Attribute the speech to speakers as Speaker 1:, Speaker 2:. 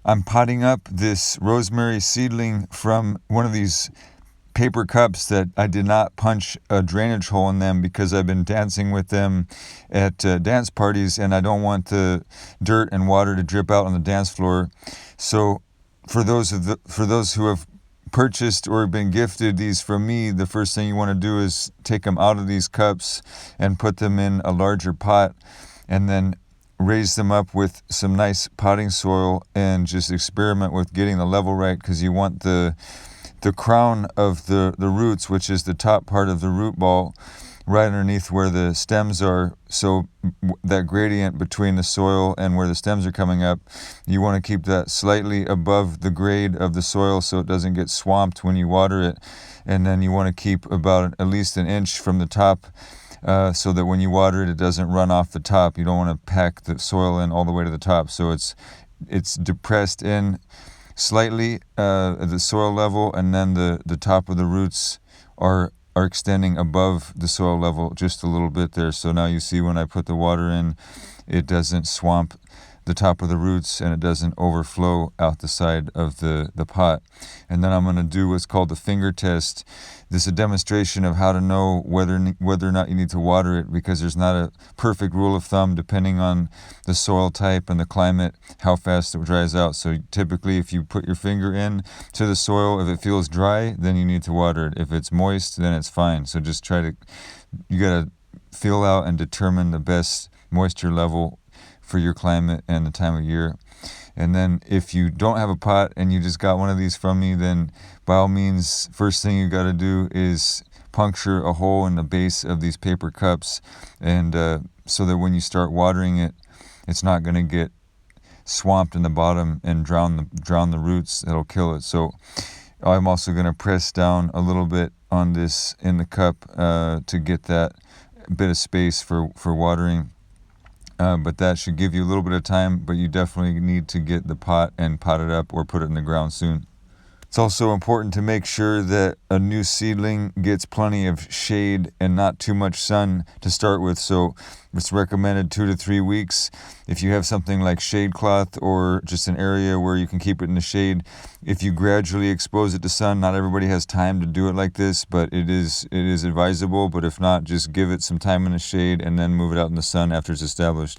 Speaker 1: I'm potting up this rosemary seedling from one of these paper cups that I did not punch a drainage hole in them because I've been dancing with them at dance parties, and I don't want the dirt and water to drip out on the dance floor. So for those who have purchased or been gifted these from me, the first thing you want to do is take them out of these cups and put them in a larger pot, and then raise them up with some nice potting soil and just experiment with getting the level right, because you want the crown of the roots, which is the top part of the root ball, right underneath where the stems are. So that gradient between the soil and where the stems are coming up, you want to keep that slightly above the grade of the soil so it doesn't get swamped when you water it. And then you want to keep about at least an inch from the top, so that when you water it, it doesn't run off the top. You don't want to pack the soil in all the way to the top. So it's depressed in slightly at the soil level, and then the top of the roots are extending above the soil level just a little bit there. So now you see when I put the water in, it doesn't swamp the top of the roots and it doesn't overflow out the side of the pot. And then I'm going to do what's called the finger test. This is a demonstration of how to know whether or not you need to water it, because there's not a perfect rule of thumb depending on the soil type and the climate, how fast it dries out. So typically if you put your finger in to the soil, if it feels dry, then you need to water it. If it's moist, then it's fine. So just you got to feel out and determine the best moisture level for your climate and the time of year. And then if you don't have a pot and you just got one of these from me, then by all means, first thing you got to do is puncture a hole in the base of these paper cups, and so that when you start watering it, it's not going to get swamped in the bottom and drown the roots. It'll kill it. So I'm also going to press down a little bit on this in the cup to get that bit of space for watering. But that should give you a little bit of time, but you definitely need to get the pot and pot it up or put it in the ground soon. It's also important to make sure that a new seedling gets plenty of shade and not too much sun to start with. So it's recommended 2 to 3 weeks. If you have something like shade cloth or just an area where you can keep it in the shade, if you gradually expose it to sun, not everybody has time to do it like this, but it is advisable. But if not, just give it some time in the shade and then move it out in the sun after it's established.